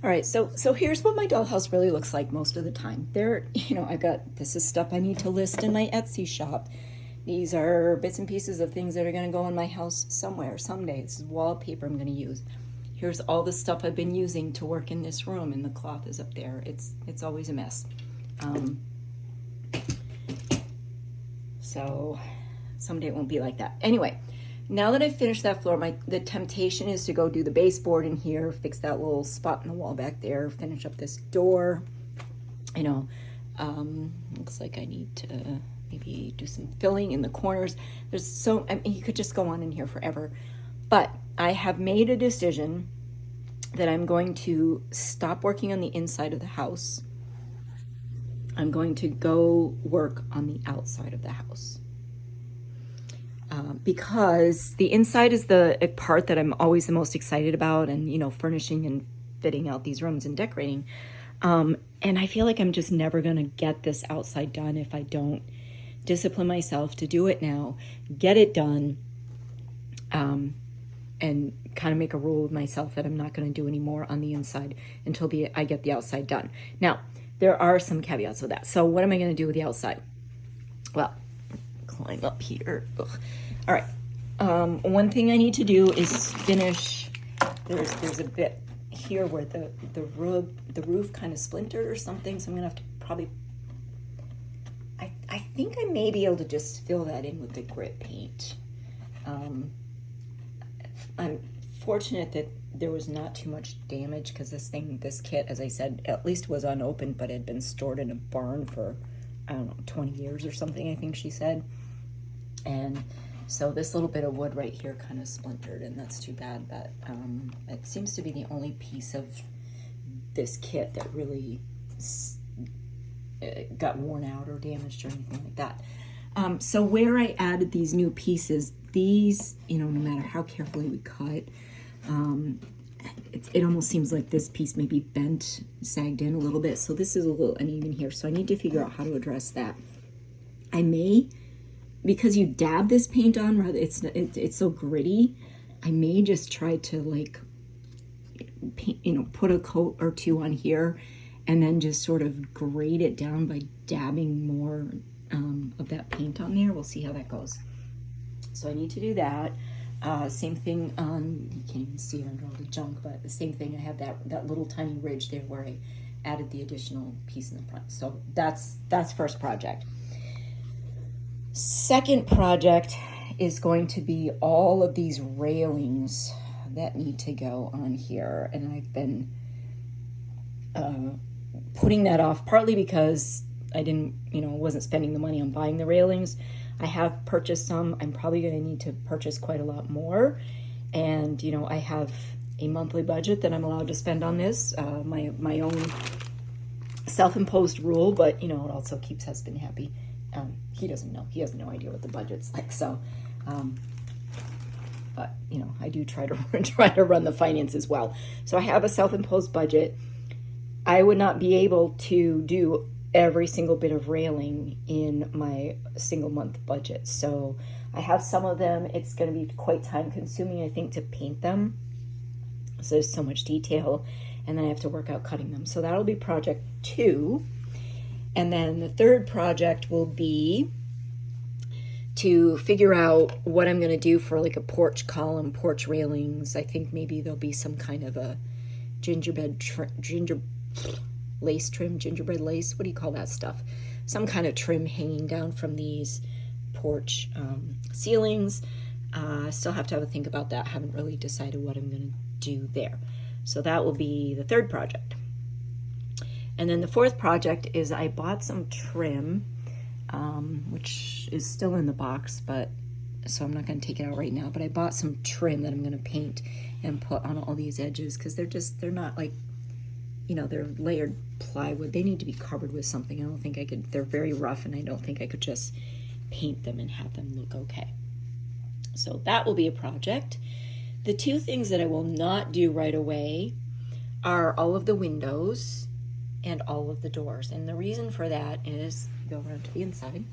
All right, so here's what my dollhouse really looks like most of the time. There, this is stuff I need to list in my Etsy shop. These are bits and pieces of things that are going to go in my house somewhere, someday. This is wallpaper I'm going to use. Here's all the stuff I've been using to work in this room, and the cloth is up there. It's always a mess. So someday it won't be like that. Anyway, now that I've finished that floor, the temptation is to go do the baseboard in here, fix that little spot in the wall back there, finish up this door. Looks like I need to maybe do some filling in the corners. You could just go on in here forever. But I have made a decision that I'm going to stop working on the inside of the house. I'm going to go work on the outside of the house. Because the inside is the part that I'm always the most excited about, and furnishing and fitting out these rooms and decorating. And I feel like I'm just never going to get this outside done if I don't discipline myself to do it now, get it done, and kind of make a rule with myself that I'm not going to do any more on the inside until I get the outside done. Now, there are some caveats with that. So what am I going to do with the outside? Well, climb up here. Ugh. All right. One thing I need to do is finish. There's a bit here where the roof kind of splintered or something. So I'm gonna have to probably. I think I may be able to just fill that in with the grit paint. I'm fortunate that there was not too much damage because this kit, as I said, at least was unopened, but had been stored in a barn for, I don't know, 20 years or something, I think she said. And so this little bit of wood right here kind of splintered, and that's too bad, but it seems to be the only piece of this kit that really got worn out or damaged or anything like that. So where I added these new pieces, no matter how carefully we cut, it almost seems like this piece may be bent, sagged in a little bit. So this is a little uneven here. So I need to figure out how to address that. I may, because you dab this paint on, rather it's so gritty, I may just try to paint, put a coat or two on here and then just sort of grade it down by dabbing more of that paint on there. We'll see how that goes. So I need to do that. Same thing on, you can't even see it under all the junk, but the same thing, I have that little tiny ridge there where I added the additional piece in the front. So that's first project. Second project is going to be all of these railings that need to go on here. And I've been putting that off partly because I wasn't spending the money on buying the railings. I have purchased some. I'm probably going to need to purchase quite a lot more. And, I have a monthly budget that I'm allowed to spend on this, my own self-imposed rule, but, it also keeps husband happy. He doesn't know. He has no idea what the budget's like. So, but, I do try to run the finances well. So I have a self-imposed budget. I would not be able to do every single bit of railing in my single month budget. So I have some of them. It's going to be quite time consuming, I think, to paint them. So there's so much detail, and then I have to work out cutting them. So that'll be project 2. And then the third project will be to figure out what I'm going to do for like a porch column, porch railings. I think maybe there'll be some kind of a gingerbread lace, what do you call that stuff? Some kind of trim hanging down from these porch ceilings. Still have to have a think about that. Haven't really decided what I'm going to do there. So that will be the third project. And then the fourth project is I bought some trim, which is still in the box, so I'm not going to take it out right now, but I bought some trim that I'm going to paint and put on all these edges because they're not like, they're layered plywood. They need to be covered with something. I don't think I could, they're very rough, and I don't think I could just paint them and have them look okay. So that will be a project. The two things that I will not do right away are all of the windows and all of the doors. And the reason for that is, go around to the inside.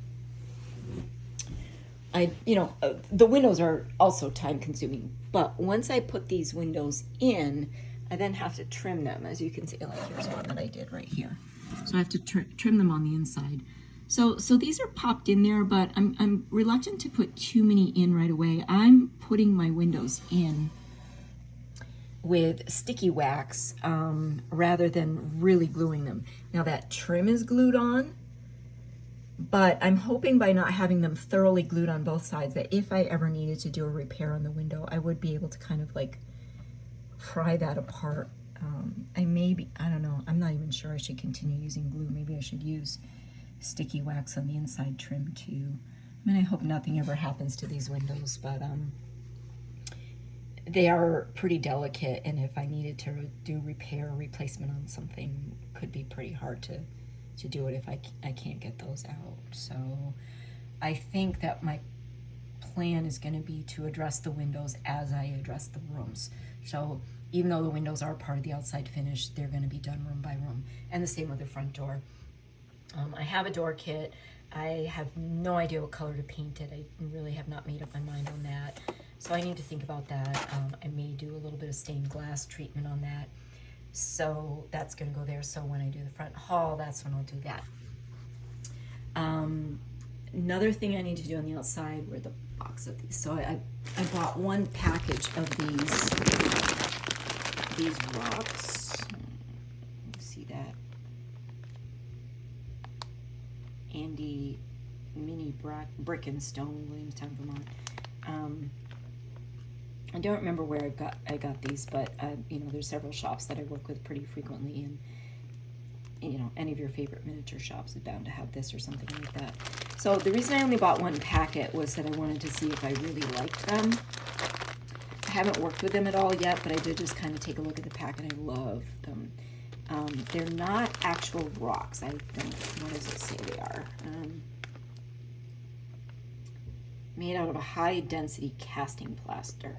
The windows are also time consuming, but once I put these windows in, I then have to trim them, as you can see. Like here's one that I did right here. So I have to trim them on the inside. So these are popped in there, but I'm reluctant to put too many in right away. I'm putting my windows in with sticky wax rather than really gluing them. Now that trim is glued on, but I'm hoping by not having them thoroughly glued on both sides that if I ever needed to do a repair on the window, I would be able to kind of like pry that apart. I don't know, I'm not even sure I should continue using glue. Maybe I should use sticky wax on the inside trim too. I mean, I hope nothing ever happens to these windows, but they are pretty delicate, and if I needed to do repair or replacement on something, it could be pretty hard to do it if I can't get those out. So I think that my plan is going to be to address the windows as I address the rooms. So even though the windows are part of the outside finish, they're going to be done room by room, and the same with the front door. I have a door kit. I have no idea what color to paint it. I really have not made up my mind on that. So I need to think about that. I may do a little bit of stained glass treatment on that. So that's going to go there. So when I do the front hall, that's when I'll do that. Another thing I need to do on the outside were the box of these. So I bought one package of these rocks. See that? Andy Mini Brick and Stone, Williamstown, Vermont. I don't remember where I got these, but you know, there's several shops that I work with pretty frequently, and you know, any of your favorite miniature shops is bound to have this or something like that. So the reason I only bought one packet was that I wanted to see if I really liked them. I haven't worked with them at all yet, but I did just kind of take a look at the packet. I love them. They're not actual rocks. I don't, what does it say they are? Made out of a high density casting plaster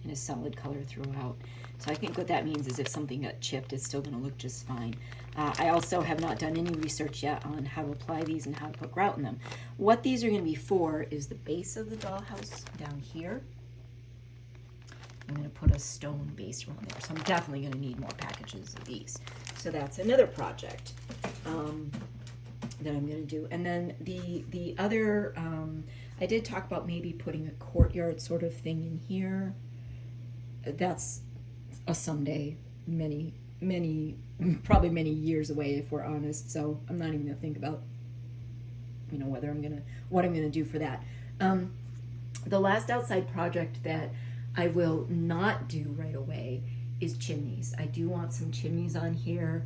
in a solid color throughout. So I think what that means is if something got chipped, it's still going to look just fine. I also have not done any research yet on how to apply these and how to put grout in them. What these are going to be for is the base of the dollhouse down here. I'm going to put a stone base around there. So I'm definitely going to need more packages of these. So that's another project that I'm going to do. And then the other, I did talk about maybe putting a courtyard sort of thing in here. That's a someday, probably many years away if we're honest. So I'm not even going to think about, you know, what I'm going to do for that. The last outside project that I will not do right away is chimneys. I do want some chimneys on here.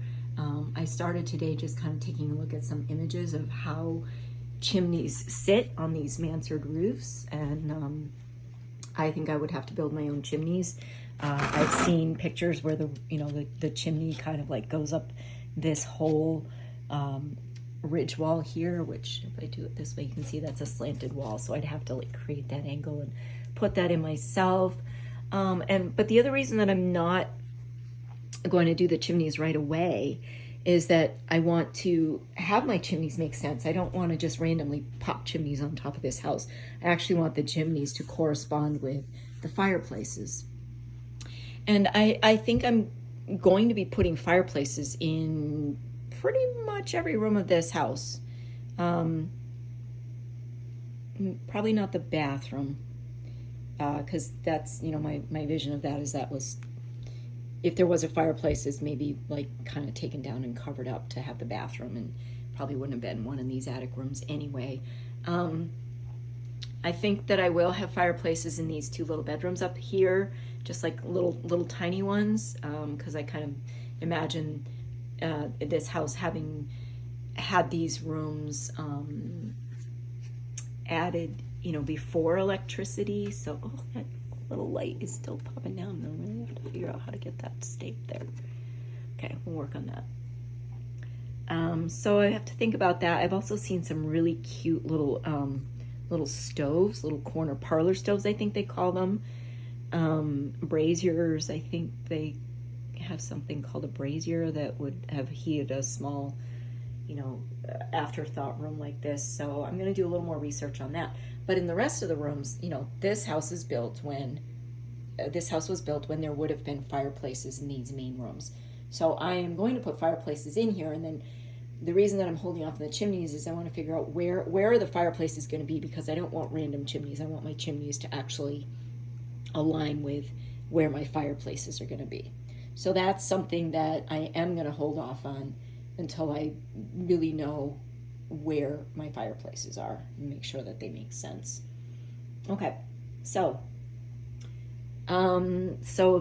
I started today just kind of taking a look at some images of how chimneys sit on these mansard roofs, and I think I would have to build my own chimneys. I've seen pictures where the chimney kind of like goes up this whole ridge wall here, which if I do it this way, you can see that's a slanted wall. So I'd have to like create that angle and put that in myself. But the other reason that I'm not going to do the chimneys right away is that I want to have my chimneys make sense. I don't want to just randomly pop chimneys on top of this house. I actually want the chimneys to correspond with the fireplaces. And I think I'm going to be putting fireplaces in pretty much every room of this house. Probably not the bathroom, because that's, you know, my vision of that is that was, if there was a fireplace, it's maybe like kind of taken down and covered up to have the bathroom, and probably wouldn't have been one in these attic rooms anyway. I think that I will have fireplaces in these two little bedrooms up here, just like little tiny ones, because I kind of imagine this house having had these rooms added, you know, before electricity. So, oh, that little light is still popping down. I'm really have to figure out how to get that stayed there. Okay, we'll work on that. So I have to think about that. I've also seen some really cute little stoves, little corner parlor stoves, I think they call them. Braziers, I think they have something called a brazier that would have heated a small, you know, afterthought room like this. So I'm going to do a little more research on that. But in the rest of the rooms, you know, this house is built when this house was built when there would have been fireplaces in these main rooms. So I am going to put fireplaces in here, and then the reason that I'm holding off on the chimneys is I want to figure out where are the fireplaces going to be, because I don't want random chimneys. I want my chimneys to actually align with where my fireplaces are going to be. So that's something that I am going to hold off on until I really know where my fireplaces are and make sure that they make sense. Okay, so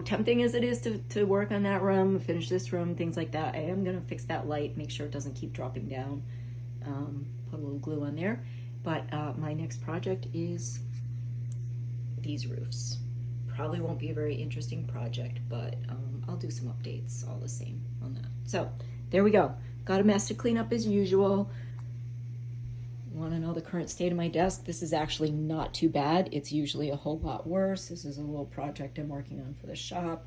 tempting as it is to work on that room, finish this room, things like that, I am going to fix that light, make sure it doesn't keep dropping down, put a little glue on there. But my next project is these roofs. Probably won't be a very interesting project, but I'll do some updates all the same on that. So there we go. Got a mess to clean up as usual. Want to know the current state of my desk? This is actually not too bad. It's usually a whole lot worse. This is a little project I'm working on for the shop.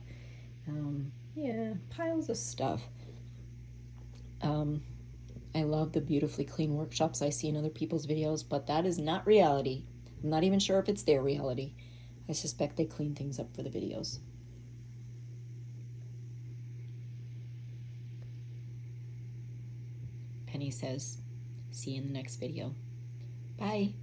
Yeah, piles of stuff. I love the beautifully clean workshops I see in other people's videos, but that is not reality. I'm not even sure if it's their reality. I suspect they clean things up for the videos. Penny says, see you in the next video. Bye.